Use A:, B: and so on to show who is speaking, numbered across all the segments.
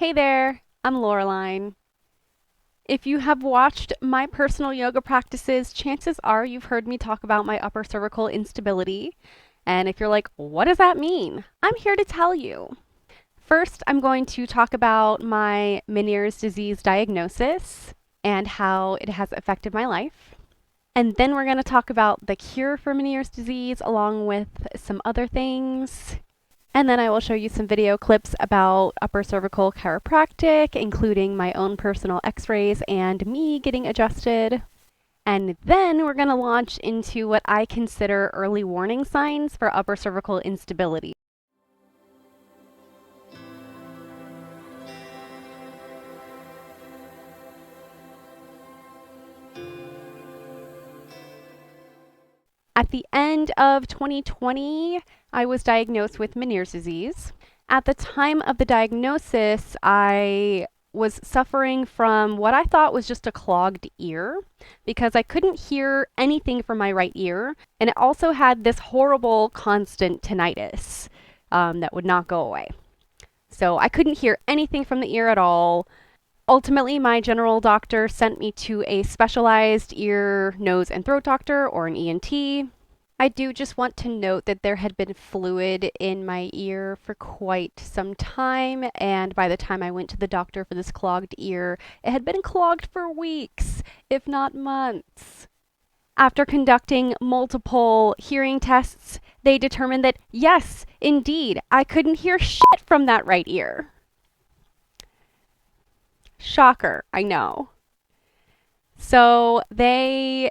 A: Hey there, I'm Lauralign. If you have watched my personal yoga practices, chances are you've heard me talk about my upper cervical instability. And if you're like, what does that mean? I'm here to tell you. First, I'm going to talk about my Meniere's disease diagnosis and how it has affected my life. And then we're going to talk about the cure for Meniere's disease along with some other things. And then I will show you some video clips about upper cervical chiropractic, including my own personal x-rays and me getting adjusted. And then we're going to launch into what I consider early warning signs for upper cervical instability. At the end of 2020, I was diagnosed with Meniere's disease. At the time of the diagnosis, I was suffering from what I thought was just a clogged ear because I couldn't hear anything from my right ear. And it also had this horrible constant tinnitus that would not go away. So I couldn't hear anything from the ear at all. Ultimately, my general doctor sent me to a specialized ear, nose, and throat doctor, or an ENT. I do just want to note that there had been fluid in my ear for quite some time, and by the time I went to the doctor for this clogged ear, it had been clogged for weeks, if not months. After conducting multiple hearing tests, they determined that yes, indeed, I couldn't hear shit from that right ear. Shocker, I know. So they,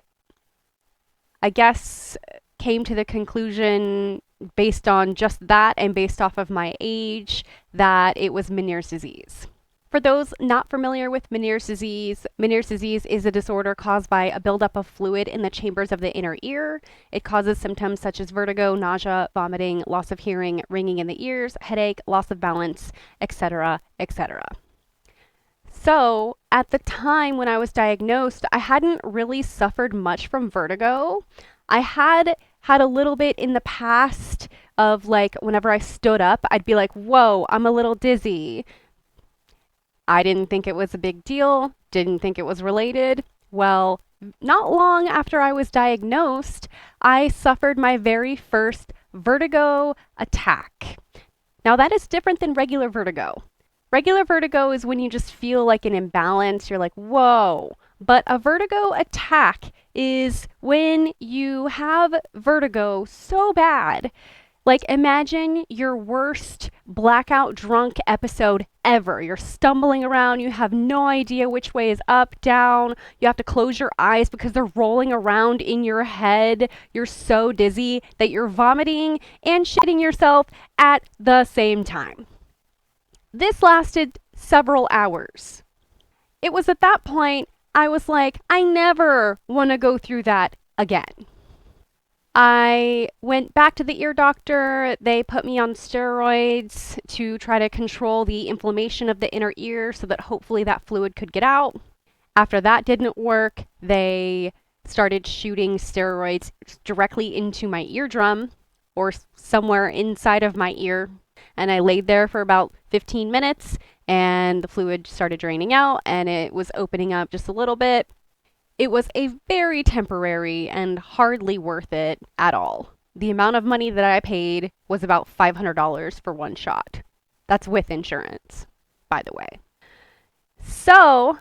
A: I guess, came to the conclusion based on just that and based off of my age that it was Meniere's disease. For those not familiar with Meniere's disease is a disorder caused by a buildup of fluid in the chambers of the inner ear. It causes symptoms such as vertigo, nausea, vomiting, loss of hearing, ringing in the ears, headache, loss of balance, etc., etc. So, at the time when I was diagnosed, I hadn't really suffered much from vertigo. I had a little bit in the past of like whenever I stood up, I'd be like, whoa, I'm a little dizzy. I didn't think it was a big deal, didn't think it was related. Well, not long after I was diagnosed, I suffered my very first vertigo attack. Now, that is different than regular vertigo. Regular vertigo is when you just feel like an imbalance. You're like, whoa. But a vertigo attack is when you have vertigo so bad. Like, imagine your worst blackout drunk episode ever. You're stumbling around, you have no idea which way is up, down. You have to close your eyes because they're rolling around in your head. You're so dizzy that you're vomiting and shitting yourself at the same time. This lasted several hours. It was at that point I was like, I never want to go through that again. I went back to the ear doctor. They put me on steroids to try to control the inflammation of the inner ear so that hopefully that fluid could get out. After that didn't work, they started shooting steroids directly into my eardrum or somewhere inside of my ear. And I laid there for about 15 minutes and the fluid started draining out and it was opening up just a little bit. It was a very temporary and hardly worth it at all. The amount of money that I paid was about $500 for one shot. That's with insurance, by the way. So,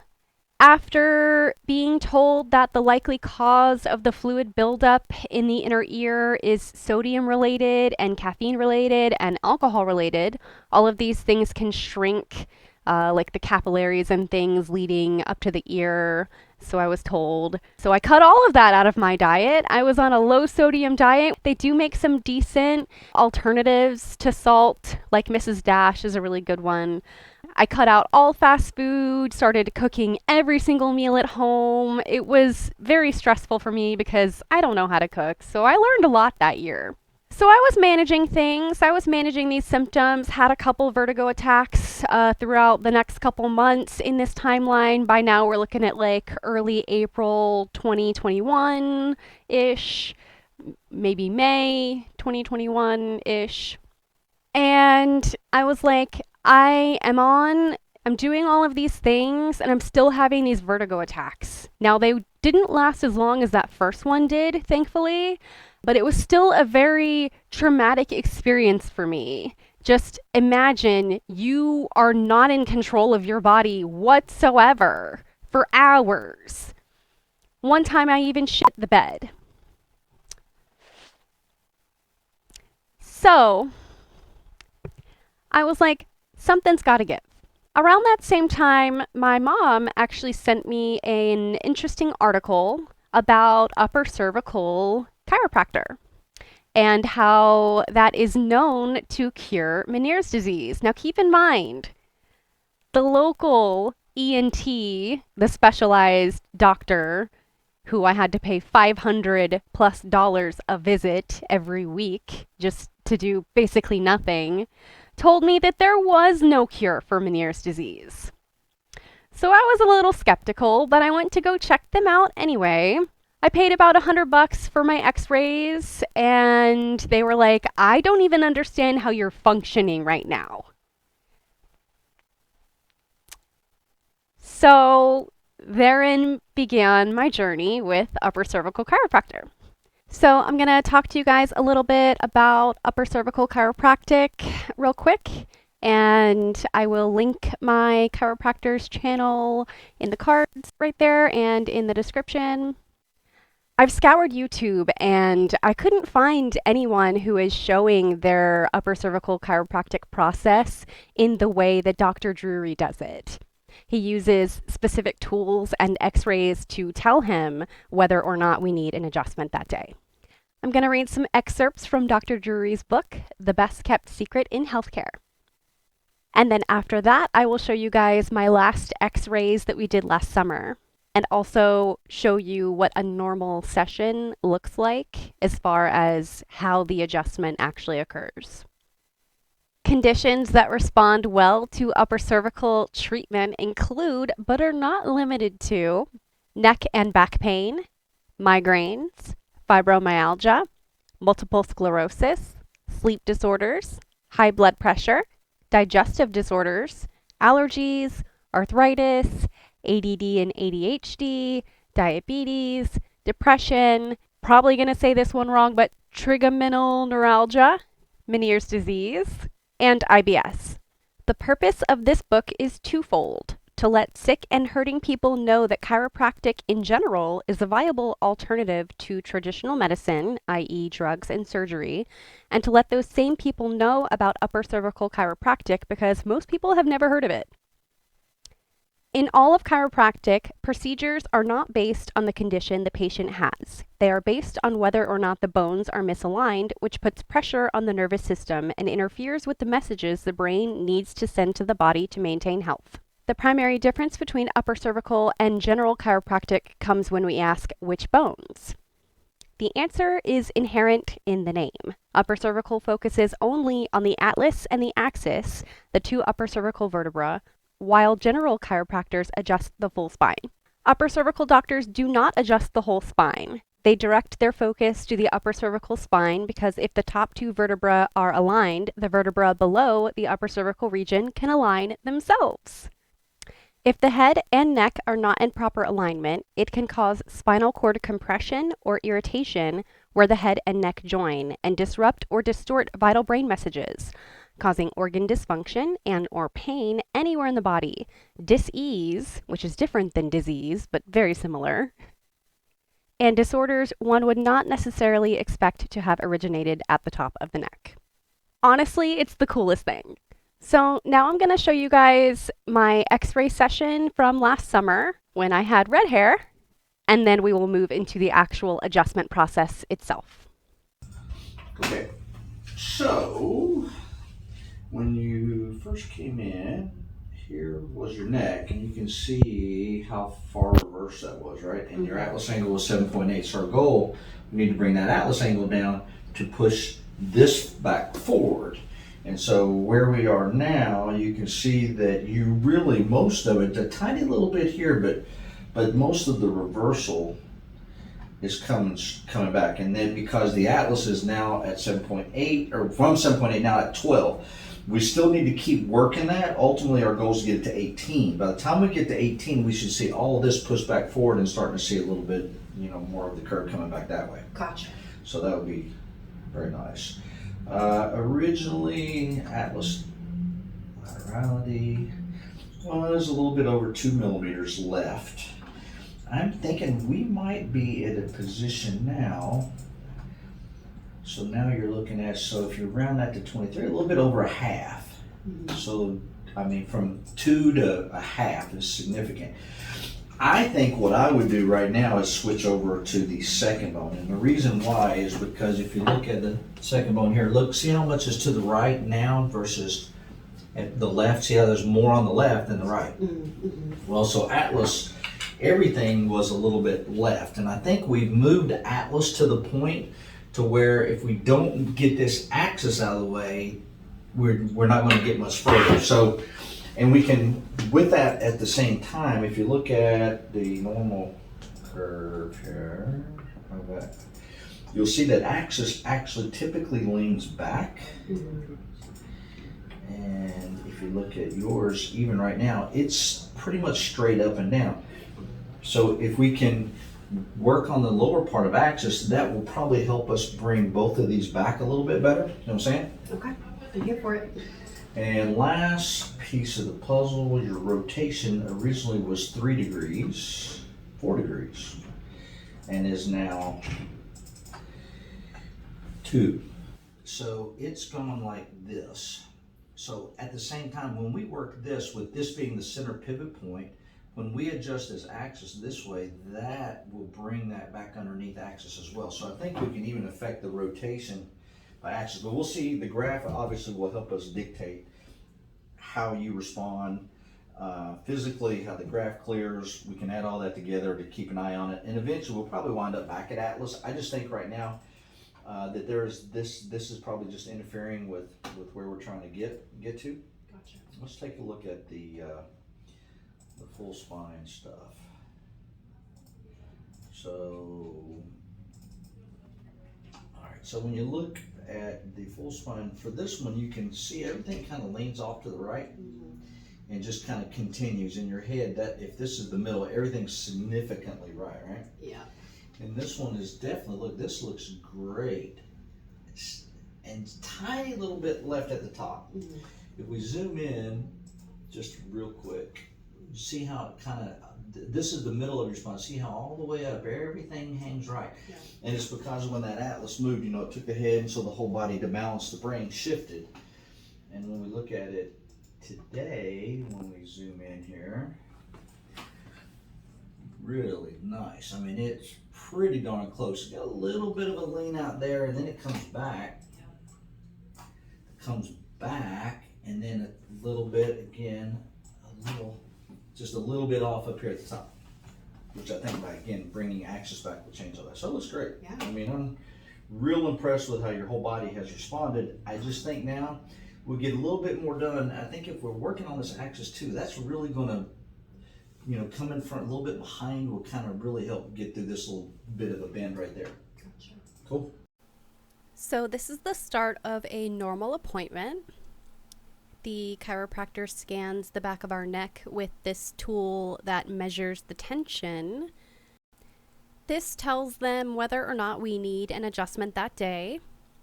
A: after being told that the likely cause of the fluid buildup in the inner ear is sodium related and caffeine related and alcohol related, all of these things can shrink like the capillaries and things leading up to the ear. So I was told. So I cut all of that out of my diet. I was on a low sodium diet. They do make some decent alternatives to salt, like Mrs. Dash is a really good one. I cut out all fast food, started cooking every single meal at home. It was very stressful for me because I don't know how to cook. So I learned a lot that year. So I was managing things. I was managing these symptoms, had a couple vertigo attacks throughout the next couple months in this timeline. By now, we're looking at like early April 2021-ish, maybe May 2021-ish. And I was like, I am on I'm doing all of these things and I'm still having these vertigo attacks. Now, they didn't last as long as that first one did, thankfully, but it was still a very traumatic experience for me. Just imagine you are not in control of your body whatsoever for hours. One time I even shit the bed. So I was like, something's got to give. Around that same time, my mom actually sent me an interesting article about upper cervical chiropractor and how that is known to cure Meniere's disease. Now, keep in mind, the local ENT, the specialized doctor who I had to pay $500+ a visit every week just to do basically nothing, told me that there was no cure for Meniere's disease. So I was a little skeptical, but I went to go check them out anyway. I paid about $100 for my x-rays, and they were like, I don't even understand how you're functioning right now. So therein began my journey with upper cervical chiropractor. So I'm going to talk to you guys a little bit about upper cervical chiropractic real quick, and I will link my chiropractor's channel in the cards right there and in the description. I've scoured YouTube and I couldn't find anyone who is showing their upper cervical chiropractic process in the way that Dr. Drury does it. He uses specific tools and x-rays to tell him whether or not we need an adjustment that day. I'm going to read some excerpts from Dr. Drury's book, The Best Kept Secret in Healthcare. And then after that, I will show you guys my last x-rays that we did last summer, and also show you what a normal session looks like as far as how the adjustment actually occurs. Conditions that respond well to upper cervical treatment include, but are not limited to, neck and back pain, migraines, fibromyalgia, multiple sclerosis, sleep disorders, high blood pressure, digestive disorders, allergies, arthritis, ADD and ADHD, diabetes, depression, probably going to say this one wrong, but trigeminal neuralgia, Meniere's disease, and IBS. The purpose of this book is twofold: to let sick and hurting people know that chiropractic in general is a viable alternative to traditional medicine, i.e. drugs and surgery, and to let those same people know about upper cervical chiropractic because most people have never heard of it. In all of chiropractic, procedures are not based on the condition the patient has. They are based on whether or not the bones are misaligned, which puts pressure on the nervous system and interferes with the messages the brain needs to send to the body to maintain health. The primary difference between upper cervical and general chiropractic comes when we ask which bones. The answer is inherent in the name. Upper cervical focuses only on the atlas and the axis, the two upper cervical vertebrae, while general chiropractors adjust the full spine. Upper cervical doctors do not adjust the whole spine. They direct their focus to the upper cervical spine because if the top two vertebrae are aligned, the vertebra below the upper cervical region can align themselves. If the head and neck are not in proper alignment, it can cause spinal cord compression or irritation where the head and neck join and disrupt or distort vital brain messages, causing organ dysfunction and or pain anywhere in the body, dis-ease, which is different than disease, but very similar, and disorders one would not necessarily expect to have originated at the top of the neck. Honestly, it's the coolest thing. So now I'm going to show you guys my x-ray session from last summer when I had red hair, and then we will move into the actual adjustment process itself.
B: Okay, so when you first came in, here was your neck, and you can see how far reversed that was, right? And your atlas angle was 7.8. So our goal, we need to bring that atlas angle down to push this back forward. And so where we are now, you can see that you really, most of it, a tiny little bit here, but most of the reversal is coming back. And then because the atlas is now at 7.8, or from 7.8 now at 12, We still need to keep working that. Ultimately, our goal is to get it to 18. By the time we get to 18, we should see all of this pushed back forward and starting to see a little bit, more of the curve coming back that way.
C: Gotcha.
B: So that would be very nice. Originally, Atlas laterality was a little bit over 2 millimeters left. I'm thinking we might be at a position now. So now you're looking at, so if you round that to 23, a little bit over a half.
C: Mm-hmm.
B: So, I mean, from 2 to a half is significant. I think what I would do right now is switch over to the second bone. And the reason why is because if you look at the second bone here, look, see how much is to the right now versus at the left? See how there's more on the left than the right?
C: Mm-hmm.
B: Well, so Atlas, everything was a little bit left. And I think we've moved Atlas to the point to where if we don't get this axis out of the way, we're not going to get much further. So, and we can, with that at the same time, if you look at the normal curve here, you'll see that axis actually typically leans back.
C: Mm-hmm.
B: And if you look at yours, even right now, it's pretty much straight up and down. So if we can work on the lower part of axis, that will probably help us bring both of these back a little bit better. You know what I'm saying?
C: Okay, I'm here for it.
B: And last piece of the puzzle, your rotation originally was 4 degrees, and is now 2. So it's going like this. So at the same time, when we work this, with this being the center pivot point, when we adjust this axis this way, that will bring that back underneath axis as well. So I think we can even affect the rotation by axis, but we'll see. The graph obviously will help us dictate how you respond physically, how the graph clears. We can add all that together to keep an eye on it, and eventually we'll probably wind up back at Atlas. I just think right now that there's this is probably just interfering with where we're trying to get to.
C: Gotcha.
B: Let's take a look at the full spine stuff. So, all right, so when you look at the full spine, for this one, you can see everything kind of leans off to the right.
C: Mm-hmm.
B: And just kind of continues in your head that if this is the middle, everything's significantly right?
C: Yeah.
B: And this one is definitely, look, this looks great. And tiny little bit left at the top.
C: Mm-hmm.
B: If we zoom in just real quick, see how it kind of, this is the middle of your spine. See how all the way up, everything hangs right.
C: Yeah.
B: And it's because when that Atlas moved, it took the head, and so the whole body, to balance the brain, shifted. And when we look at it today, when we zoom in here, really nice. I mean, it's pretty darn close. Got a little bit of a lean out there, and then it comes back. And then a little bit again, just a little bit off up here at the top, which I think by again bringing axis back will change all that. So it looks great.
C: Yeah.
B: I mean, I'm real impressed with how your whole body has responded. I just think now we'll get a little bit more done. I think if we're working on this axis too, that's really going to, come in front, a little bit behind, will kind of really help get through this little bit of a bend right there.
C: Gotcha.
B: Cool.
A: So this is the start of a normal appointment. The chiropractor scans the back of our neck with this tool that measures the tension. This tells them whether or not we need an adjustment that day.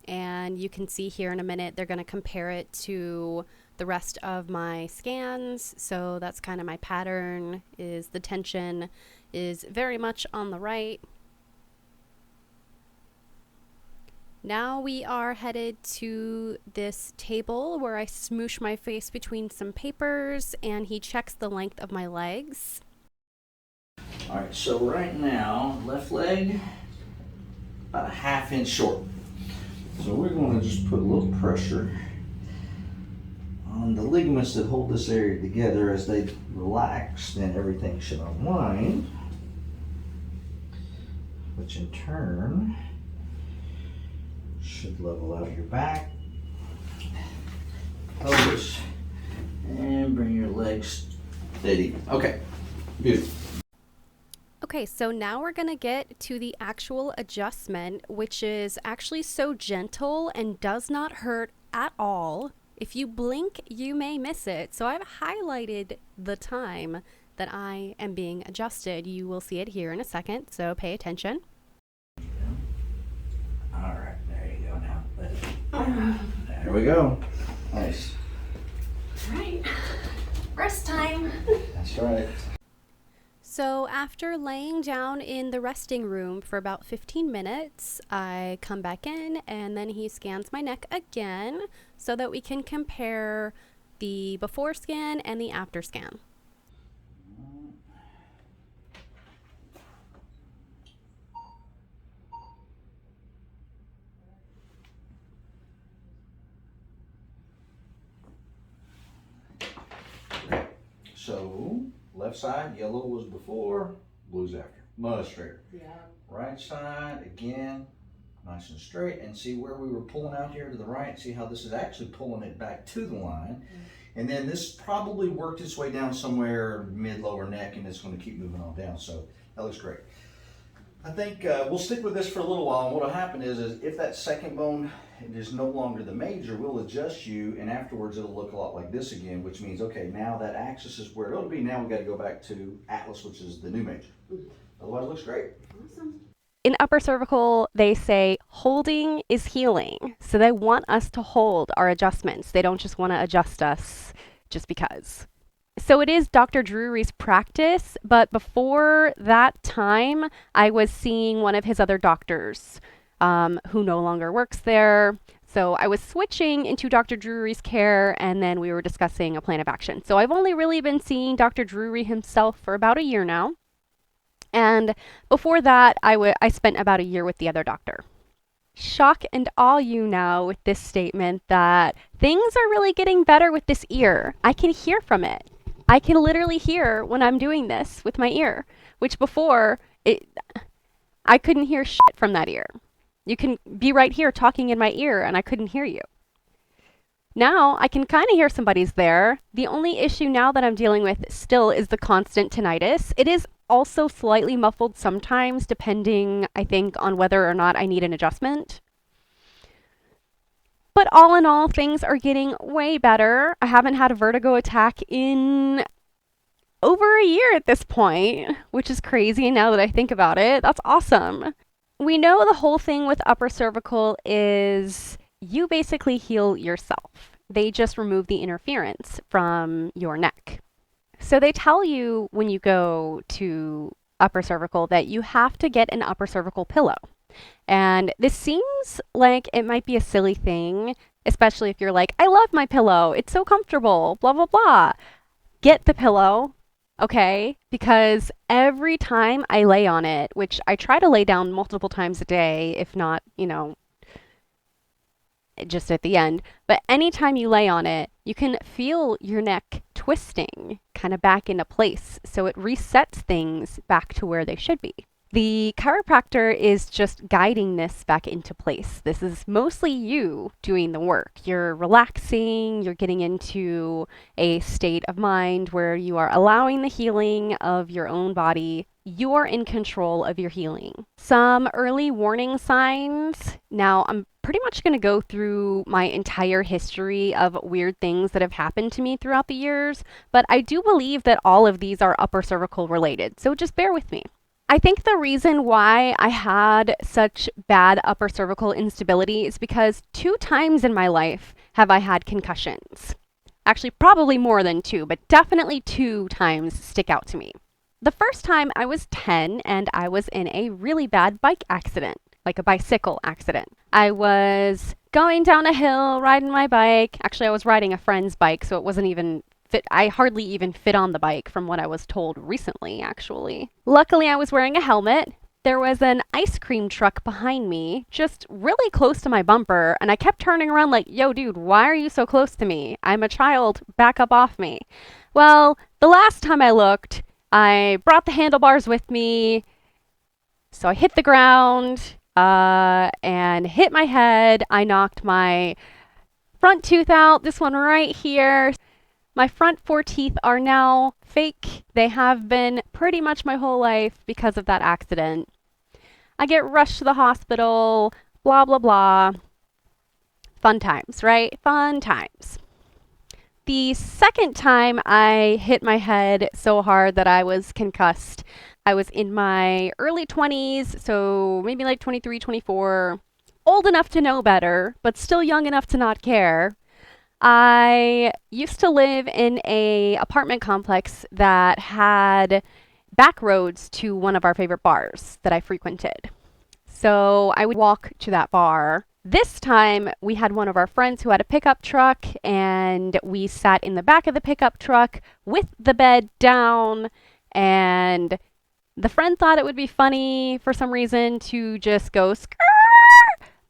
A: And you can see here in a minute, they're going to compare it to the rest of my scans. So that's kind of my pattern, is the tension is very much on the right. Now we are headed to this table where I smoosh my face between some papers and he checks the length of my legs.
B: All right, so right now, left leg, about a 1/2 inch short. So we're going to just put a little pressure on the ligaments that hold this area together. As they relax, then everything should unwind, which in turn should level out your back, pelvis, and bring your legs steady. Okay, beautiful.
A: Okay, so now we're going to get to the actual adjustment, which is actually so gentle and does not hurt at all. If you blink, you may miss it. So I've highlighted the time that I am being adjusted. You will see it here in a second, so pay attention.
B: All right, there you go now. There we go. Nice.
C: All right. Rest time.
B: That's right.
A: So after laying down in the resting room for about 15 minutes, I come back in and then he scans my neck again so that we can compare the before scan and the after scan.
B: So, left side, yellow was before, blue's after. Much straighter.
C: Yeah.
B: Right side, again, nice and straight. And see where we were pulling out here to the right? See how this is actually pulling it back to the line. And then this probably worked its way down somewhere mid-lower neck, and it's going to keep moving on down. So, that looks great. I think we'll stick with this for a little while, and what will happen is if that second bone is no longer the major, we'll adjust you, and afterwards it'll look a lot like this again, which means, okay, now that axis is where it'll be. Now we got to go back to Atlas, which is the new major. Otherwise, it looks great.
C: Awesome.
A: In upper cervical, they say holding is healing. So they want us to hold our adjustments. They don't just want to adjust us just because. So it is Dr. Drury's practice, but before that time, I was seeing one of his other doctors who no longer works there. So I was switching into Dr. Drury's care, and then we were discussing a plan of action. So I've only really been seeing Dr. Drury himself for about a year now. And before that, I spent about a year with the other doctor. Shock and awe you now with this statement that things are really getting better with this ear. I can hear from it. I can literally hear when I'm doing this with my ear, which before, I couldn't hear shit from that ear. You can be right here talking in my ear and I couldn't hear you. Now I can kind of hear somebody's there. The only issue now that I'm dealing with still is the constant tinnitus. It is also slightly muffled sometimes, depending, I think, on whether or not I need an adjustment. But all in all, things are getting way better. I haven't had a vertigo attack in over a year at this point, which is crazy now that I think about it. That's awesome. We know the whole thing with upper cervical is you basically heal yourself. They just remove the interference from your neck. So they tell you when you go to upper cervical that you have to get an upper cervical pillow. And this seems like it might be a silly thing, especially if you're like, I love my pillow. It's so comfortable, blah, blah, blah. Get the pillow, okay? Because every time I lay on it, which I try to lay down multiple times a day, if not, just at the end, but anytime you lay on it, you can feel your neck twisting kind of back into place. So it resets things back to where they should be. The chiropractor is just guiding this back into place. This is mostly you doing the work. You're relaxing, you're getting into a state of mind where you are allowing the healing of your own body. You are in control of your healing. Some early warning signs. Now, I'm pretty much going to go through my entire history of weird things that have happened to me throughout the years, but I do believe that all of these are upper cervical related, so just bear with me. I think the reason why I had such bad upper cervical instability is because 2 times in my life have I had concussions. Actually, probably more than 2, but definitely 2 times stick out to me. The first time I was 10 and I was in a really bad bike accident, like a bicycle accident. I was going down a hill, riding my bike. Actually, I was riding a friend's bike, so it wasn't even fit. I hardly even fit on the bike from what I was told recently, actually. Luckily, I was wearing a helmet. There was an ice cream truck behind me, just really close to my bumper, and I kept turning around like, yo, dude, why are you so close to me? I'm a child. Back up off me. Well, the last time I looked, I brought the handlebars with me, so I hit the ground and hit my head. I knocked my front tooth out, this one right here. My front 4 teeth are now fake. They have been pretty much my whole life because of that accident. I get rushed to the hospital, blah, blah, blah. Fun times, right? Fun times. The second time I hit my head so hard that I was concussed, I was in my early 20s, so maybe like 23, 24, old enough to know better, but still young enough to not care. I used to live in a apartment complex that had back roads to one of our favorite bars that I frequented. So I would walk to that bar. This time we had one of our friends who had a pickup truck, and we sat in the back of the pickup truck with the bed down. And the friend thought it would be funny for some reason to just go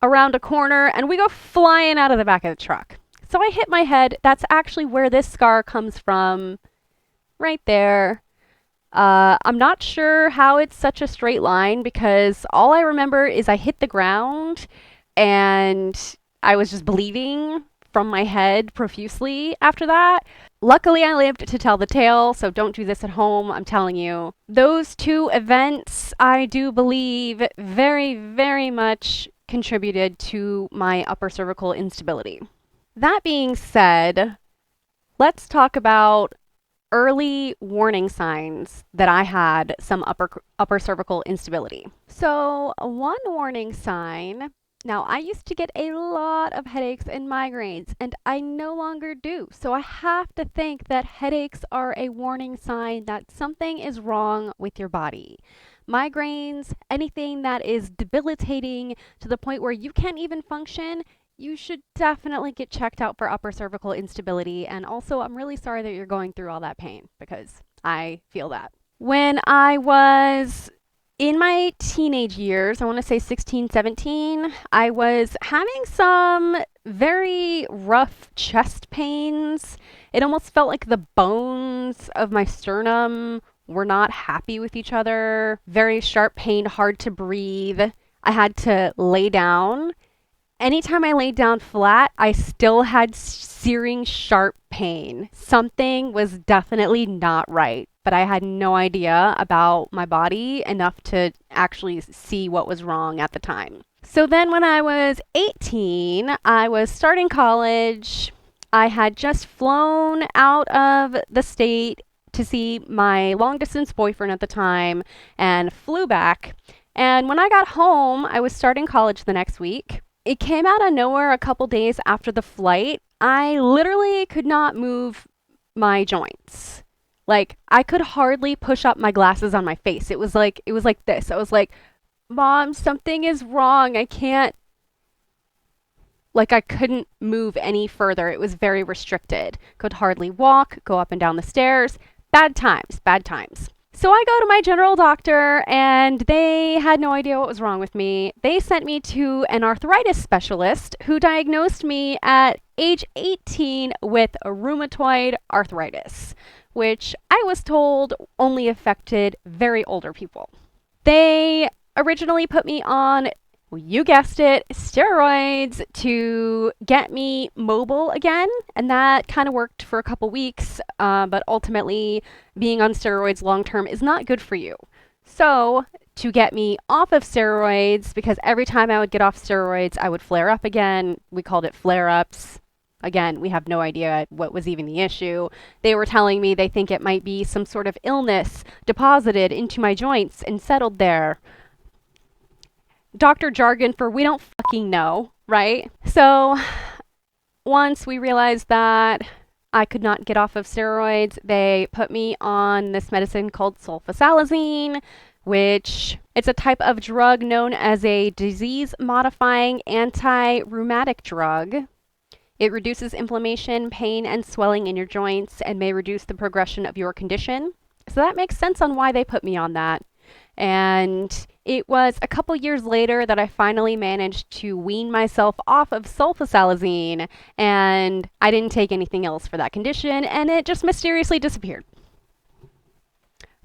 A: around a corner, and we go flying out of the back of the truck. So I hit my head. That's actually where this scar comes from, right there. I'm not sure how it's such a straight line because all I remember is I hit the ground and I was just bleeding from my head profusely after that. Luckily, I lived to tell the tale, so don't do this at home, I'm telling you. Those two events, I do believe, very, very much contributed to my upper cervical instability. That being said, let's talk about early warning signs that I had some upper cervical instability. So, one warning sign. Now, I used to get a lot of headaches and migraines, and I no longer do. So, I have to think that headaches are a warning sign that something is wrong with your body. Migraines, anything that is debilitating to the point where you can't even function, you should definitely get checked out for upper cervical instability. And also, I'm really sorry that you're going through all that pain because I feel that. When I was in my teenage years, I want to say 16, 17, I was having some very rough chest pains. It almost felt like the bones of my sternum were not happy with each other. Very sharp pain, hard to breathe. I had to lay down. Anytime I laid down flat, I still had searing, sharp pain. Something was definitely not right, but I had no idea about my body enough to actually see what was wrong at the time. So then when I was 18, I was starting college. I had just flown out of the state to see my long distance boyfriend at the time and flew back. And when I got home, I was starting college the next week. It came out of nowhere a couple days after the flight. I literally could not move my joints. Like, I could hardly push up my glasses on my face. It was like this. I was like, "Mom, something is wrong. I can't." Like, I couldn't move any further. It was very restricted. Could hardly walk, go up and down the stairs. Bad times, bad times. So I go to my general doctor, and they had no idea what was wrong with me. They sent me to an arthritis specialist who diagnosed me at age 18 with rheumatoid arthritis, which I was told only affected very older people. They originally put me on, well, you guessed it, steroids to get me mobile again. And that kind of worked for a couple weeks, but ultimately being on steroids long term is not good for you. So to get me off of steroids, because every time I would get off steroids, I would flare up again. We called it flare-ups. Again, we have no idea what was even the issue. They were telling me they think it might be some sort of illness deposited into my joints and settled there. Doctor jargon for we don't fucking know, right? So once we realized that I could not get off of steroids, they put me on this medicine called sulfasalazine, which it's a type of drug known as a disease-modifying anti-rheumatic drug. It reduces inflammation, pain, and swelling in your joints and may reduce the progression of your condition. So that makes sense on why they put me on that. And it was a couple years later that I finally managed to wean myself off of sulfasalazine, and I didn't take anything else for that condition, and it just mysteriously disappeared.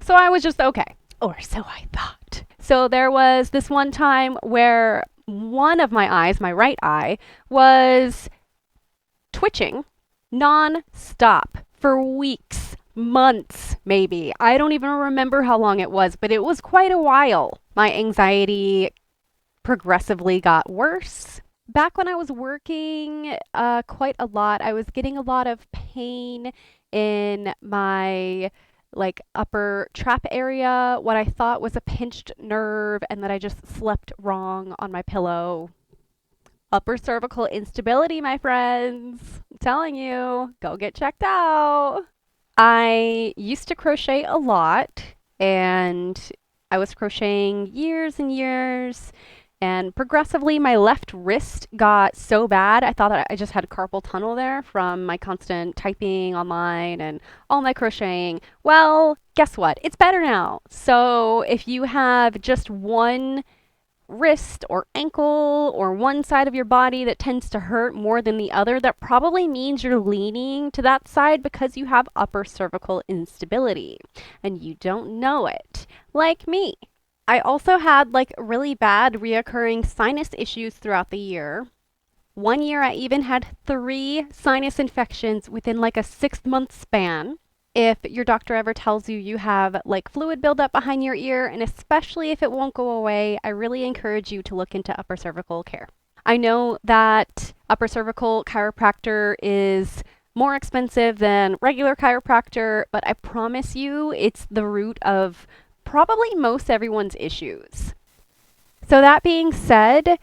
A: So I was just okay, or so I thought. So there was this one time where one of my eyes, my right eye, was twitching non-stop for weeks. Months, maybe. I don't even remember how long it was, but it was quite a while. My anxiety progressively got worse. Back when I was working quite a lot, I was getting a lot of pain in my like upper trap area, what I thought was a pinched nerve, and that I just slept wrong on my pillow. Upper cervical instability, my friends. I'm telling you, go get checked out. I used to crochet a lot, and I was crocheting years and years. And progressively, my left wrist got so bad, I thought that I just had carpal tunnel there from my constant typing online and all my crocheting. Well, guess what? It's better now. So if you have just one wrist or ankle or one side of your body that tends to hurt more than the other, that probably means you're leaning to that side because you have upper cervical instability and you don't know it, like me. I also had like really bad reoccurring sinus issues throughout the year. One year I even had 3 sinus infections within like a 6 month span. If your doctor ever tells you you have like fluid buildup behind your ear, and especially if it won't go away, I really encourage you to look into upper cervical care. I know that upper cervical chiropractor is more expensive than regular chiropractor, but I promise you it's the root of probably most everyone's issues. So, that being said,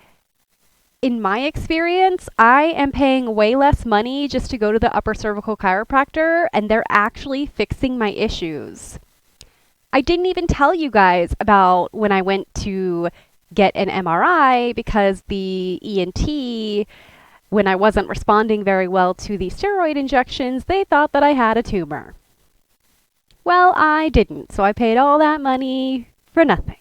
A: in my experience, I am paying way less money just to go to the upper cervical chiropractor, and they're actually fixing my issues. I didn't even tell you guys about when I went to get an MRI because the ENT, when I wasn't responding very well to the steroid injections, they thought that I had a tumor. Well, I didn't, so I paid all that money for nothing.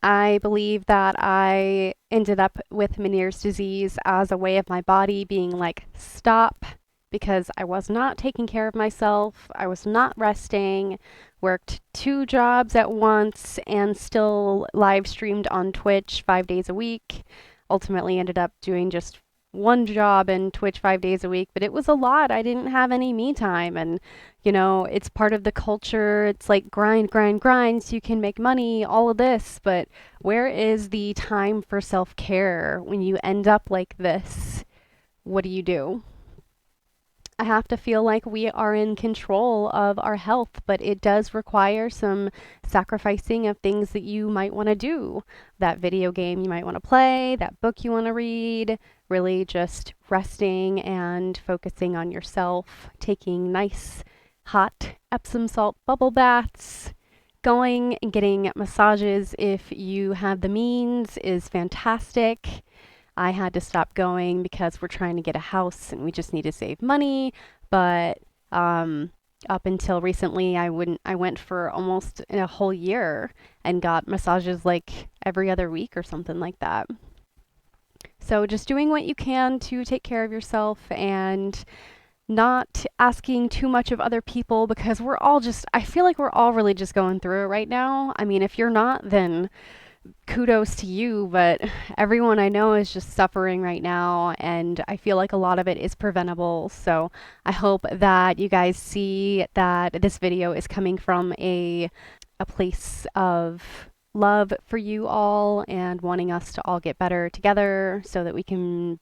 A: I believe that I ended up with Meniere's disease as a way of my body being like, stop, because I was not taking care of myself. I was not resting, worked 2 jobs at once, and still live streamed on Twitch 5 days a week. Ultimately, ended up doing just one job and Twitch 5 days a week, but it was a lot. I didn't have any me time. And, it's part of the culture. It's like grind, grind, grind so you can make money, all of this. But where is the time for self care when you end up like this? What do you do? I have to feel like we are in control of our health, but it does require some sacrificing of things that you might want to do. That video game you might want to play, that book you want to read, really just resting and focusing on yourself, taking nice, hot Epsom salt bubble baths. Going and getting massages if you have the means is fantastic. I had to stop going because we're trying to get a house and we just need to save money. But up until recently, I went for almost a whole year and got massages like every other week or something like that. So just doing what you can to take care of yourself and not asking too much of other people because I feel like we're all really just going through it right now. I mean, if you're not, then kudos to you, but everyone I know is just suffering right now, and I feel like a lot of it is preventable. So I hope that you guys see that this video is coming from a place of love for you all and wanting us to all get better together so that we can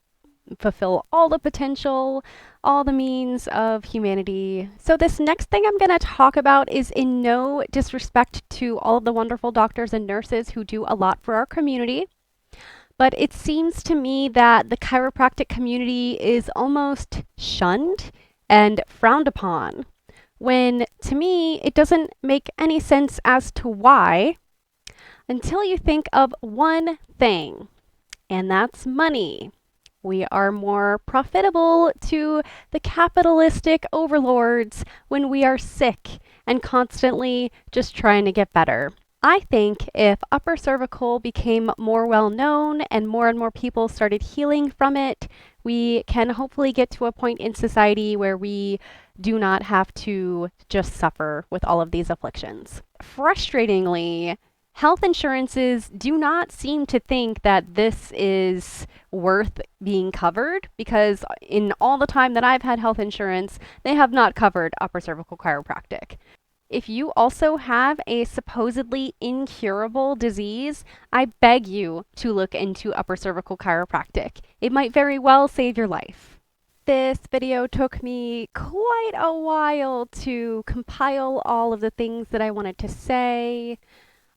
A: fulfill all the potential, all the means of humanity. So, this next thing I'm going to talk about is in no disrespect to all of the wonderful doctors and nurses who do a lot for our community, but it seems to me that the chiropractic community is almost shunned and frowned upon, when to me it doesn't make any sense as to why until you think of one thing, and that's money. We are more profitable to the capitalistic overlords when we are sick and constantly just trying to get better. I think if upper cervical became more well known and more people started healing from it, we can hopefully get to a point in society where we do not have to just suffer with all of these afflictions. Frustratingly, health insurances do not seem to think that this is worth being covered because in all the time that I've had health insurance, they have not covered upper cervical chiropractic. If you also have a supposedly incurable disease, I beg you to look into upper cervical chiropractic. It might very well save your life. This video took me quite a while to compile all of the things that I wanted to say,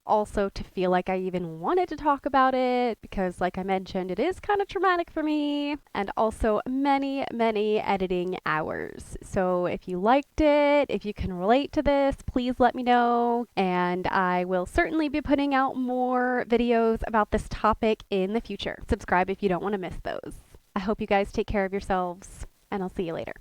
A: also to feel like I even wanted to talk about it because, like I mentioned, it is kind of traumatic for me, and also many, many editing hours. So if you liked it, if you can relate to this, please let me know, and I will certainly be putting out more videos about this topic in the future. Subscribe if you don't want to miss those. I hope you guys take care of yourselves, and I'll see you later.